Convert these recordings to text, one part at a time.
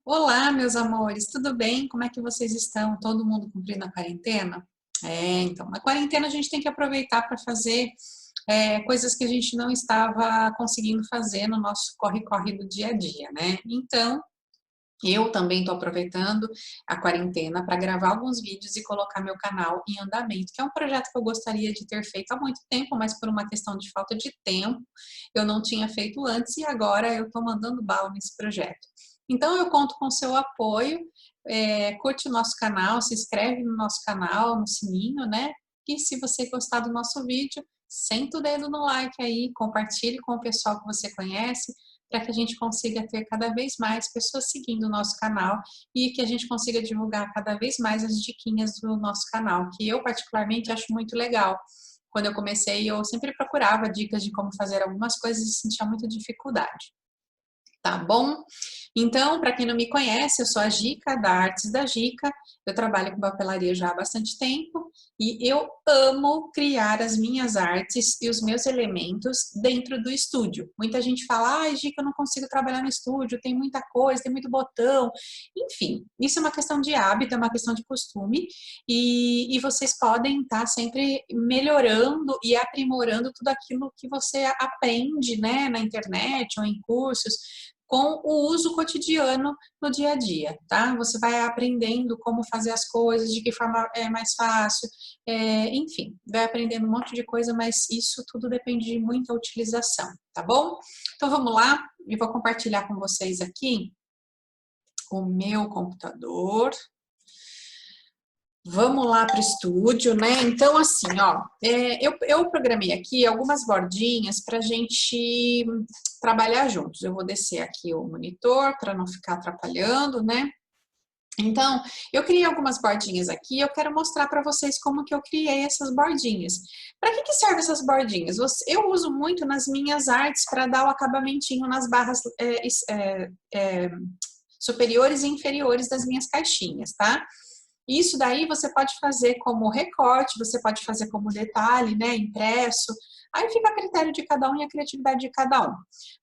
Olá, meus amores, tudo bem? Como é que vocês estão? Todo mundo cumprindo a quarentena? Então, na quarentena a gente tem que aproveitar para fazer coisas que a gente não estava conseguindo fazer no nosso corre-corre do dia a dia, né? Então, eu também estou aproveitando a quarentena para gravar alguns vídeos e colocar meu canal em andamento, que é um projeto que eu gostaria de ter feito há muito tempo, mas por uma questão de falta de tempo, eu não tinha feito antes e agora eu estou mandando bala nesse projeto. Então, eu conto com o seu apoio, curte o nosso canal, se inscreve no nosso canal, no sininho, né? E se você gostar do nosso vídeo, senta o dedo no like aí, compartilhe com o pessoal que você conhece, para que a gente consiga ter cada vez mais pessoas seguindo o nosso canal e que a gente consiga divulgar cada vez mais as diquinhas do nosso canal, que eu particularmente acho muito legal. Quando eu comecei, eu sempre procurava dicas de como fazer algumas coisas e sentia muita dificuldade. Tá bom? Então, para quem não me conhece, eu sou a Gica, da Artes da Gica. Eu trabalho com papelaria já há bastante tempo e eu amo criar as minhas artes e os meus elementos dentro do estúdio. Muita gente fala, ai, Gica, eu não consigo trabalhar no estúdio, tem muita coisa, tem muito botão. Enfim, isso é uma questão de hábito, é uma questão de costume e vocês podem estar sempre melhorando e aprimorando tudo aquilo que você aprende, né, na internet ou em cursos com o uso cotidiano no dia a dia, tá? Você vai aprendendo como fazer as coisas, de que forma é mais fácil, enfim, vai aprendendo um monte de coisa, mas isso tudo depende de muita utilização, tá bom? Então vamos lá, eu vou compartilhar com vocês aqui o meu computador. Vamos lá para o estúdio, né? Então, assim, ó, eu programei aqui algumas bordinhas para a gente trabalhar juntos. Eu vou descer aqui o monitor para não ficar atrapalhando, né? Então, eu criei algumas bordinhas aqui, eu quero mostrar para vocês como que eu criei essas bordinhas. Para que servem essas bordinhas? Eu uso muito nas minhas artes para dar o acabamentinho nas barras superiores e inferiores das minhas caixinhas, tá? Isso daí você pode fazer como recorte, você pode fazer como detalhe, né, impresso. Aí fica a critério de cada um e a criatividade de cada um.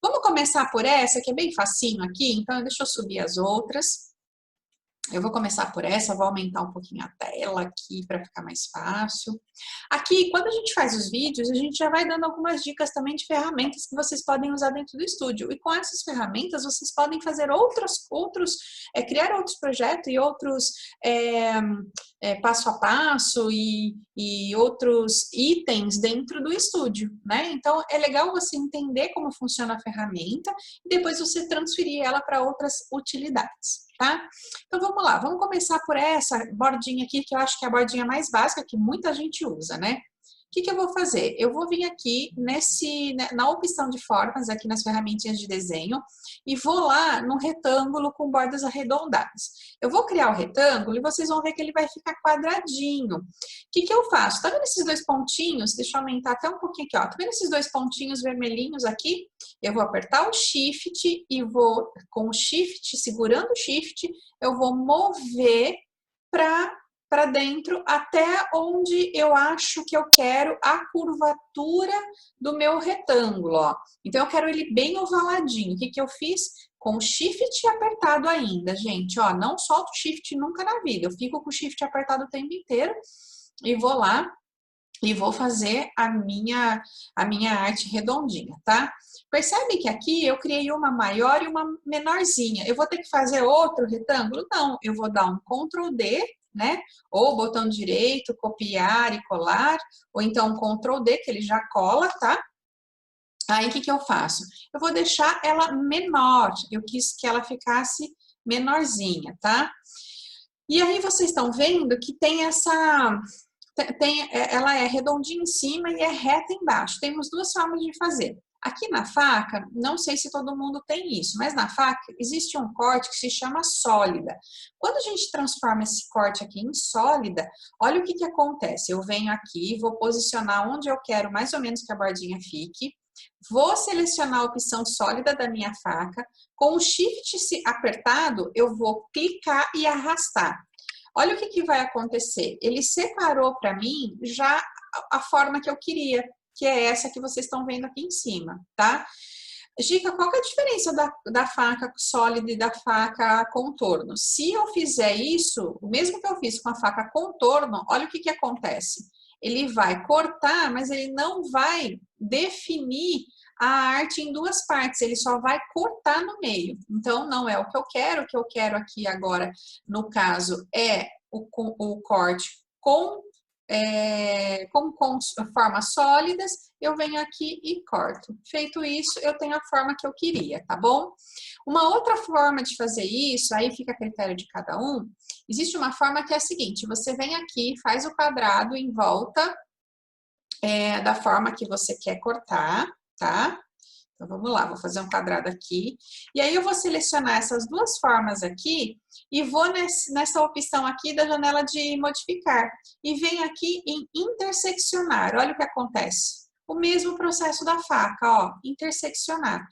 Vamos começar por essa, que é bem facinho aqui, então deixa eu subir as outras. Eu vou começar por essa, vou aumentar um pouquinho a tela aqui para ficar mais fácil. Aqui, quando a gente faz os vídeos, a gente já vai dando algumas dicas também de ferramentas que vocês podem usar dentro do estúdio. E com essas ferramentas, vocês podem fazer criar outros projetos e outros passo a passo e outros itens dentro do estúdio, né? Então, é legal você entender como funciona a ferramenta e depois você transferir ela para outras utilidades, tá? Então vamos lá, vamos começar por essa bordinha aqui, que eu acho que é a bordinha mais básica que muita gente usa, né? O que eu vou fazer? Eu vou vir aqui na opção de formas, aqui nas ferramentinhas de desenho, e vou lá no retângulo com bordas arredondadas. Eu vou criar o retângulo e vocês vão ver que ele vai ficar quadradinho. O que eu faço? Tá vendo esses dois pontinhos? Deixa eu aumentar até um pouquinho aqui, ó. Tá vendo esses dois pontinhos vermelhinhos aqui? Eu vou apertar o Shift e vou, com o Shift, segurando o Shift, eu vou mover para dentro até onde eu acho que eu quero a curvatura do meu retângulo, ó. Então, eu quero ele bem ovaladinho. O que eu fiz? Com o Shift apertado ainda, gente, ó, não solto o Shift nunca na vida. Eu fico com o Shift apertado o tempo inteiro e vou lá e vou fazer a minha arte redondinha, tá? Percebe que aqui eu criei uma maior e uma menorzinha. Eu vou ter que fazer outro retângulo? Não, eu vou dar um Ctrl D, né? Ou botão direito, copiar e colar, ou então Ctrl D, que ele já cola, tá? Aí o que eu faço? Eu vou deixar ela menor, eu quis que ela ficasse menorzinha, tá? E aí vocês estão vendo que tem ela é redondinha em cima e é reta embaixo. Temos duas formas de fazer. Aqui na faca, não sei se todo mundo tem isso, mas na faca existe um corte que se chama sólida. Quando a gente transforma esse corte aqui em sólida, olha o que acontece. Eu venho aqui, vou posicionar onde eu quero mais ou menos que a bordinha fique, vou selecionar a opção sólida da minha faca, com o Shift apertado, eu vou clicar e arrastar. Olha o que vai acontecer. Ele separou para mim já a forma que eu queria, que é essa que vocês estão vendo aqui em cima, tá? Gica, qual que é a diferença da faca sólida e da faca contorno? Se eu fizer isso, o mesmo que eu fiz com a faca contorno, olha o que que acontece. Ele vai cortar, mas ele não vai definir a arte em duas partes, ele só vai cortar no meio. Então, não é o que eu quero aqui agora, no caso, é o corte com formas sólidas, eu venho aqui e corto. Feito isso, eu tenho a forma que eu queria, tá bom? Uma outra forma de fazer isso, aí fica a critério de cada um, existe uma forma que é a seguinte, você vem aqui, faz o quadrado em volta da forma que você quer cortar, tá? Então, vamos lá, vou fazer um quadrado aqui. E aí, eu vou selecionar essas duas formas aqui e vou nessa opção aqui da janela de modificar. E venho aqui em interseccionar. Olha o que acontece. O mesmo processo da faca, ó, interseccionar.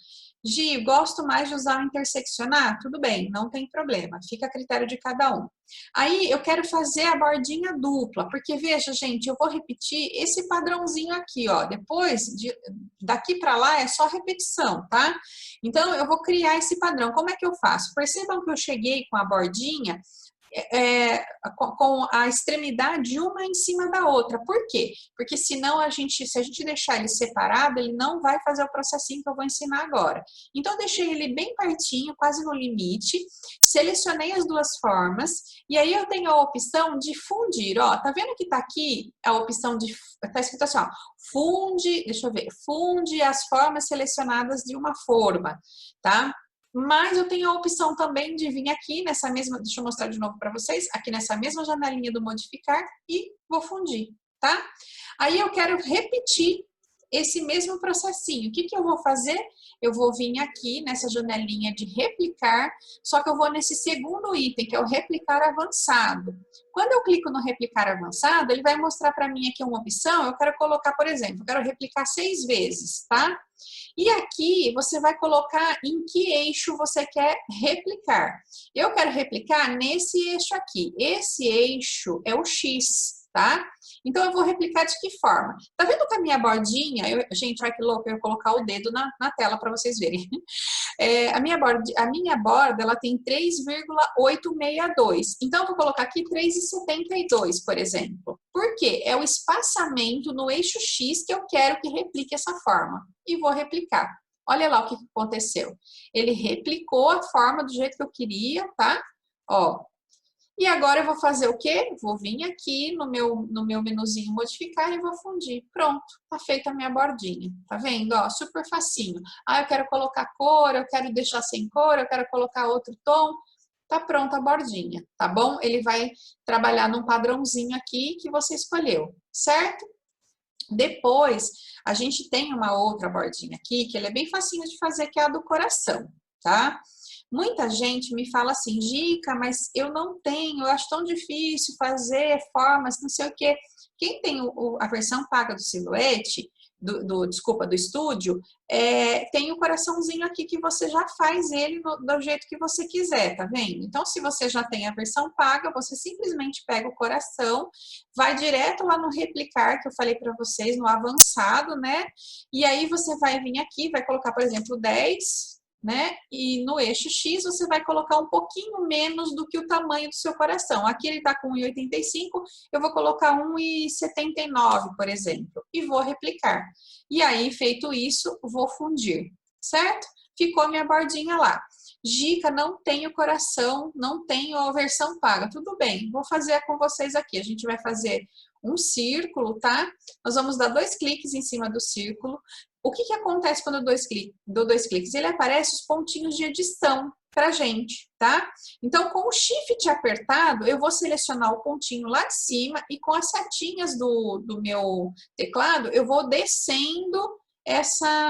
Gi, gosto mais de usar o interseccionar? Tudo bem, não tem problema, fica a critério de cada um. Aí, eu quero fazer a bordinha dupla, porque veja, gente, eu vou repetir esse padrãozinho aqui, ó. Depois, daqui para lá é só repetição, tá? Então, eu vou criar esse padrão. Como é que eu faço? Percebam que eu cheguei com a bordinha com a extremidade uma em cima da outra. Por quê? Porque senão se a gente deixar ele separado, ele não vai fazer o processinho que eu vou ensinar agora. Então, eu deixei ele bem pertinho, quase no limite, selecionei as duas formas, e aí eu tenho a opção de fundir, ó, tá vendo que tá aqui a opção de, tá escrito assim, ó, funde, deixa eu ver, funde as formas selecionadas de uma forma, tá? Mas eu tenho a opção também de vir aqui nessa mesma, deixa eu mostrar de novo para vocês, aqui nessa mesma janelinha do modificar e vou fundir, tá? Aí eu quero repetir esse mesmo processinho. O que que eu vou fazer? Eu vou vir aqui nessa janelinha de replicar, só que eu vou nesse segundo item, que é o replicar avançado. Quando eu clico no replicar avançado, ele vai mostrar para mim aqui uma opção, eu quero colocar, por exemplo, eu quero replicar 6 vezes, tá? E aqui você vai colocar em que eixo você quer replicar. Eu quero replicar nesse eixo aqui. Esse eixo é o X, tá? Então, eu vou replicar de que forma? Tá vendo que a minha bordinha... gente, olha que louco, eu vou colocar o dedo na tela para vocês verem. A minha borda, ela tem 3,862. Então, eu vou colocar aqui 3,72, por exemplo. Por quê? É o espaçamento no eixo X que eu quero que replique essa forma. E vou replicar. Olha lá o que aconteceu. Ele replicou a forma do jeito que eu queria, tá? Ó. E agora eu vou fazer o quê? Vou vir aqui no meu menuzinho modificar e vou fundir. Pronto, tá feita a minha bordinha. Tá vendo? Ó, super facinho. Ah, eu quero colocar cor, eu quero deixar sem cor, eu quero colocar outro tom. Tá pronta a bordinha, tá bom? Ele vai trabalhar num padrãozinho aqui que você escolheu, certo? Depois, a gente tem uma outra bordinha aqui, que ela é bem facinho de fazer, que é a do coração, tá? Muita gente me fala assim, Gica, mas eu não tenho, eu acho tão difícil fazer formas, não sei o quê. Quem tem a versão paga do Silhouette, desculpa, do estúdio, tem o coraçãozinho aqui que você já faz ele do jeito que você quiser, tá vendo? Então, se você já tem a versão paga, você simplesmente pega o coração, vai direto lá no replicar, que eu falei para vocês, no avançado, né? E aí você vai vir aqui, vai colocar, por exemplo, 10, né? E no eixo X você vai colocar um pouquinho menos do que o tamanho do seu coração. Aqui ele tá com 1,85, eu vou colocar 1,79, por exemplo, e vou replicar. E aí, feito isso, vou fundir, certo? Ficou a minha bordinha lá. Gica, não tenho coração, não tenho a versão paga. Tudo bem, vou fazer com vocês aqui. A gente vai fazer um círculo, tá? Nós vamos dar 2 cliques em cima do círculo. O que acontece quando eu dou 2 cliques? Ele aparece os pontinhos de edição pra gente, tá? Então, com o Shift apertado, eu vou selecionar o pontinho lá de cima e com as setinhas do meu teclado, eu vou descendo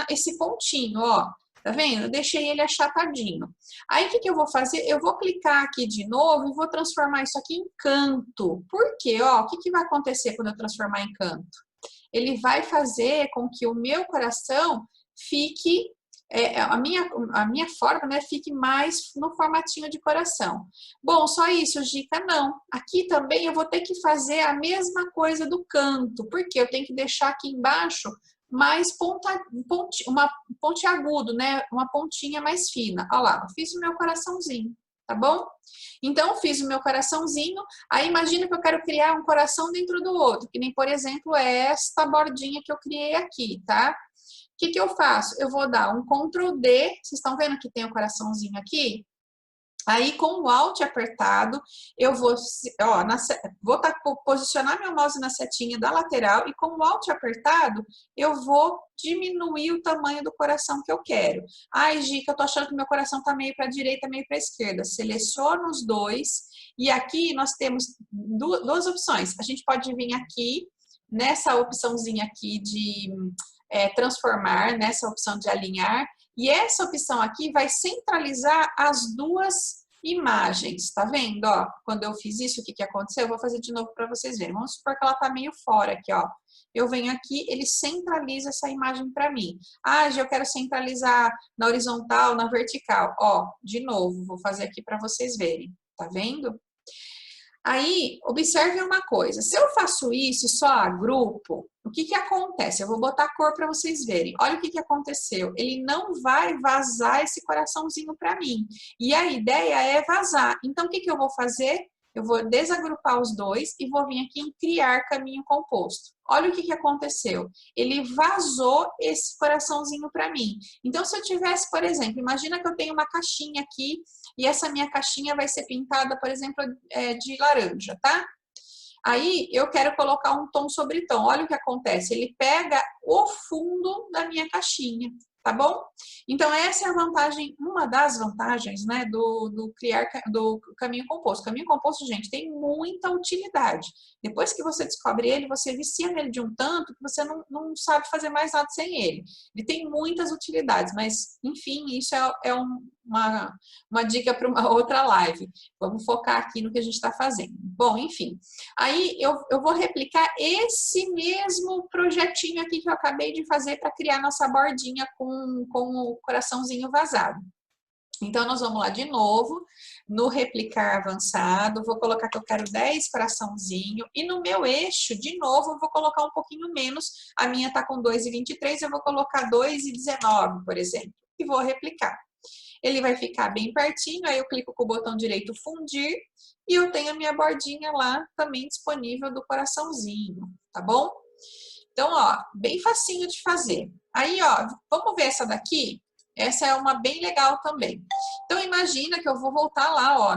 esse pontinho, ó. Tá vendo? Eu deixei ele achatadinho. Aí, o que eu vou fazer? Eu vou clicar aqui de novo e vou transformar isso aqui em canto. Por quê? Ó, o que vai acontecer quando eu transformar em canto? Ele vai fazer com que o meu coração fique, a minha forma, né, fique mais no formatinho de coração. Bom, só isso, Gica? Não. Aqui também eu vou ter que fazer a mesma coisa do canto, porque eu tenho que deixar aqui embaixo mais uma pontiagudo, né? Uma pontinha mais fina. Olha lá, eu fiz o meu coraçãozinho, tá bom? Então, eu fiz o meu coraçãozinho, aí imagina que eu quero criar um coração dentro do outro, que nem, por exemplo, esta bordinha que eu criei aqui, tá? O que que eu faço? Eu vou dar um Ctrl D, vocês estão vendo que tem o coraçãozinho aqui? Aí, com o Alt apertado, eu vou, ó, posicionar meu mouse na setinha da lateral e com o Alt apertado, eu vou diminuir o tamanho do coração que eu quero. Ai, Gica, eu tô achando que meu coração tá meio para a direita, meio para a esquerda. Seleciono os dois e aqui nós temos duas opções. A gente pode vir aqui, nessa opçãozinha aqui de transformar, nessa opção de alinhar, e essa opção aqui vai centralizar as duas imagens, tá vendo? Ó, quando eu fiz isso, o que que aconteceu? Eu vou fazer de novo para vocês verem. Vamos supor que ela tá meio fora aqui, ó. Eu venho aqui, ele centraliza essa imagem para mim. Ah, eu quero centralizar na horizontal, na vertical. Ó, de novo, vou fazer aqui para vocês verem. Tá vendo? Aí, observe uma coisa, se eu faço isso e só agrupo, o que que acontece? Eu vou botar a cor para vocês verem. Olha o que que aconteceu. Ele não vai vazar esse coraçãozinho para mim. E a ideia é vazar. Então, o que que eu vou fazer? Eu vou desagrupar os dois e vou vir aqui em criar caminho composto. Olha o que que aconteceu. Ele vazou esse coraçãozinho para mim. Então, se eu tivesse, por exemplo, imagina que eu tenho uma caixinha aqui e essa minha caixinha vai ser pintada, por exemplo, de laranja, tá? Aí eu quero colocar um tom sobre tom. Olha o que acontece. Ele pega o fundo da minha caixinha, tá bom? Então, essa é a vantagem, uma das vantagens, né, do caminho composto. O caminho composto, gente, tem muita utilidade. Depois que você descobre ele, você vicia nele de um tanto que você não sabe fazer mais nada sem ele. Ele tem muitas utilidades, mas, enfim, isso é uma dica para uma outra live. Vamos focar aqui no que a gente está fazendo. Bom, enfim. Aí eu vou replicar esse mesmo projetinho aqui que eu acabei de fazer para criar nossa bordinha com o coraçãozinho vazado. Então, nós vamos lá de novo, no replicar avançado, vou colocar que eu quero 10 coraçãozinho, e no meu eixo, de novo, eu vou colocar um pouquinho menos, a minha tá com 2,23, eu vou colocar 2,19, por exemplo, e vou replicar. Ele vai ficar bem pertinho, aí eu clico com o botão direito fundir, e eu tenho a minha bordinha lá também disponível do coraçãozinho, tá bom? Então, ó, bem facinho de fazer. Aí, ó, vamos ver essa daqui? Essa é uma bem legal também. Então, imagina que eu vou voltar lá, ó,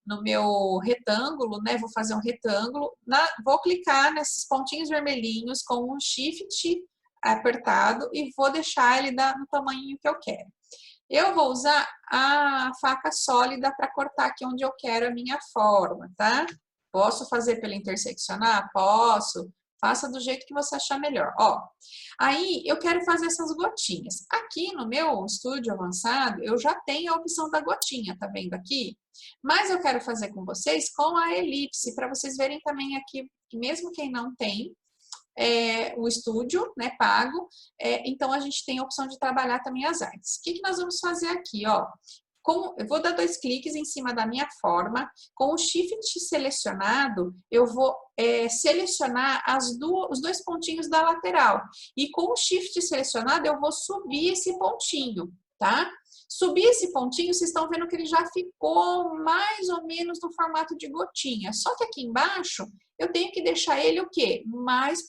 no meu retângulo, né? Vou fazer um retângulo, vou clicar nesses pontinhos vermelhinhos com um Shift apertado e vou deixar ele no tamanho que eu quero. Eu vou usar a faca sólida para cortar aqui onde eu quero a minha forma, tá? Posso fazer pela interseccionar? Posso. Faça do jeito que você achar melhor. Ó, aí eu quero fazer essas gotinhas. Aqui no meu estúdio avançado, eu já tenho a opção da gotinha, tá vendo aqui? Mas eu quero fazer com vocês com a elipse, para vocês verem também aqui, que mesmo quem não tem, o estúdio, né, pago, então a gente tem a opção de trabalhar também as artes. O que que nós vamos fazer aqui, ó? Eu vou dar 2 cliques em cima da minha forma, com o Shift selecionado, eu vou selecionar os 2 pontinhos da lateral, e com o Shift selecionado eu vou subir esse pontinho, tá? Subir esse pontinho, vocês estão vendo que ele já ficou mais ou menos no formato de gotinha, só que aqui embaixo eu tenho que deixar ele o quê? Mais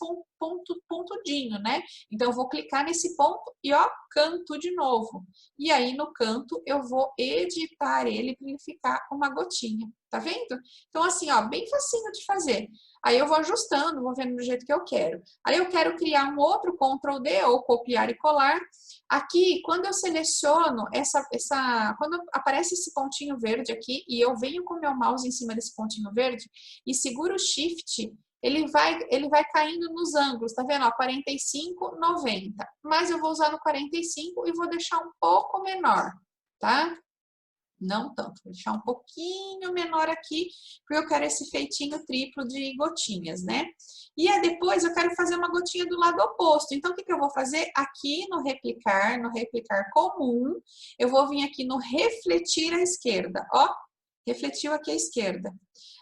pontudinho, né? Então, eu vou clicar nesse ponto e, ó, canto de novo. E aí, no canto, eu vou editar ele para ele ficar uma gotinha. Tá vendo? Então, assim, ó, bem facinho de fazer. Aí, eu vou ajustando, vou vendo do jeito que eu quero. Aí, eu quero criar um outro Ctrl D ou copiar e colar. Aqui, quando eu seleciono quando aparece esse pontinho verde aqui e eu venho com o meu mouse em cima desse pontinho verde e seguro o Shift, ele vai caindo nos ângulos, tá vendo? Ó, 45, 90. Mas eu vou usar no 45 e vou deixar um pouco menor, tá? Não tanto, vou deixar um pouquinho menor aqui, porque eu quero esse feitinho triplo de gotinhas, né? E aí depois eu quero fazer uma gotinha do lado oposto. Então, o que que eu vou fazer? Aqui no replicar comum, eu vou vir aqui no refletir à esquerda, ó. Refletiu aqui à esquerda.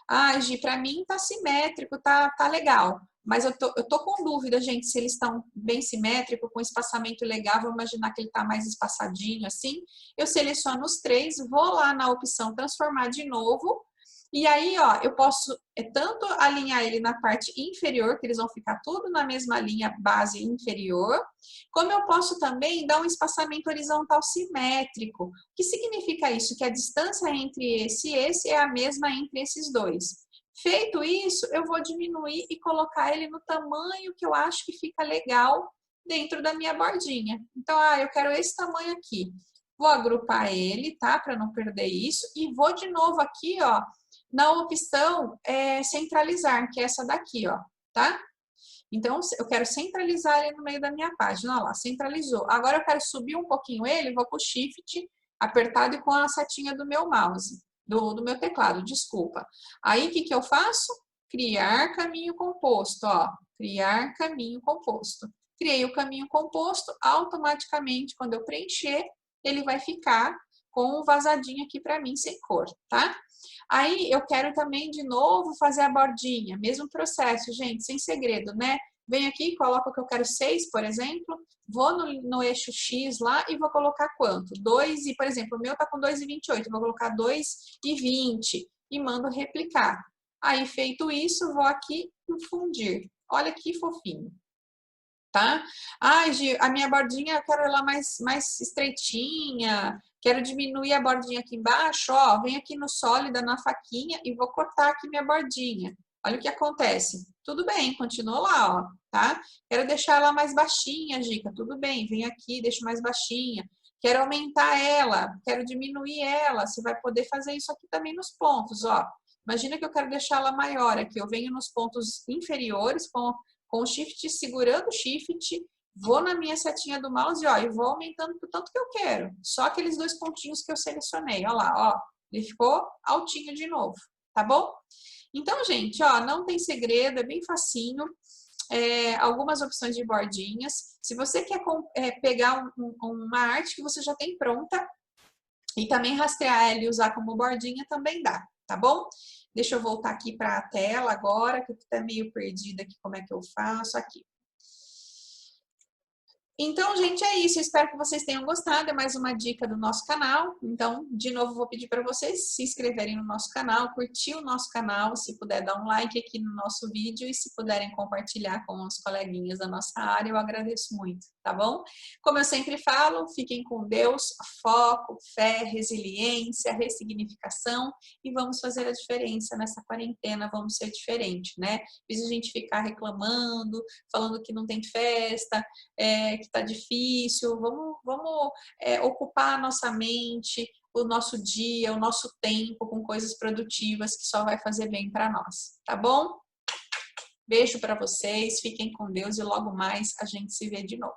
Ah, Gi, para mim tá simétrico, tá legal. mas eu tô com dúvida, gente, se eles estão bem simétricos, com espaçamento legal, vou imaginar que ele tá mais espaçadinho assim. Eu seleciono os três, vou lá na opção transformar de novo, e aí, ó, eu posso tanto alinhar ele na parte inferior, que eles vão ficar tudo na mesma linha base inferior, como eu posso também dar um espaçamento horizontal simétrico. O que significa isso? Que a distância entre esse e esse é a mesma entre esses dois. Feito isso, eu vou diminuir e colocar ele no tamanho que eu acho que fica legal dentro da minha bordinha. Então, eu quero esse tamanho aqui. Vou agrupar ele, tá? Para não perder isso. E vou de novo aqui, ó, na opção centralizar, que é essa daqui, ó, tá? Então, eu quero centralizar ele no meio da minha página, ó lá, centralizou. Agora eu quero subir um pouquinho ele, vou com o Shift apertado e com a setinha do meu mouse, do meu teclado, desculpa. Aí, o que eu faço? Criar caminho composto, ó, criar caminho composto. Criei o caminho composto, automaticamente, quando eu preencher, ele vai ficar com um vazadinho aqui para mim, sem cor, tá? Aí, eu quero também, de novo, fazer a bordinha. Mesmo processo, gente, sem segredo, né? Venho aqui, coloco o que eu quero 6, por exemplo. Vou no eixo X lá e vou colocar quanto? 2 e, por exemplo, o meu tá com 2,28. Vou colocar 2,20 e mando replicar. Aí, feito isso, vou aqui em fundir. Olha que fofinho. Tá? Gi, a minha bordinha eu quero ela mais estreitinha, quero diminuir a bordinha aqui embaixo, ó, vem aqui no sólida, na faquinha e vou cortar aqui minha bordinha. Olha o que acontece. Tudo bem, continua lá, ó, tá? Quero deixar ela mais baixinha, Gica, tudo bem, vem aqui, deixo mais baixinha. Quero aumentar ela, quero diminuir ela, você vai poder fazer isso aqui também nos pontos, ó. Imagina que eu quero deixar ela maior aqui, eu venho nos pontos inferiores com o Shift, segurando o Shift, vou na minha setinha do mouse, ó, e vou aumentando o tanto que eu quero. Só aqueles dois pontinhos que eu selecionei, ó lá, ó, ele ficou altinho de novo, tá bom? Então, gente, ó, não tem segredo, é bem facinho. Algumas opções de bordinhas. Se você quer pegar uma arte que você já tem pronta e também rastrear ela e usar como bordinha, também dá, tá bom? Deixa eu voltar aqui para a tela agora, que eu estou meio perdida aqui, como é que eu faço aqui. Então, gente, é isso. Eu espero que vocês tenham gostado. É mais uma dica do nosso canal. Então, de novo, vou pedir para vocês se inscreverem no nosso canal, curtir o nosso canal, se puder dar um like aqui no nosso vídeo e se puderem compartilhar com os coleguinhas da nossa área, eu agradeço muito, tá bom? Como eu sempre falo, fiquem com Deus, foco, fé, resiliência, ressignificação e vamos fazer a diferença nessa quarentena, vamos ser diferente, né? Às vezes a gente ficar reclamando, falando que não tem festa, que está difícil, vamos ocupar a nossa mente, o nosso dia, o nosso tempo com coisas produtivas que só vai fazer bem para nós, tá bom? Beijo para vocês, fiquem com Deus e logo mais a gente se vê de novo.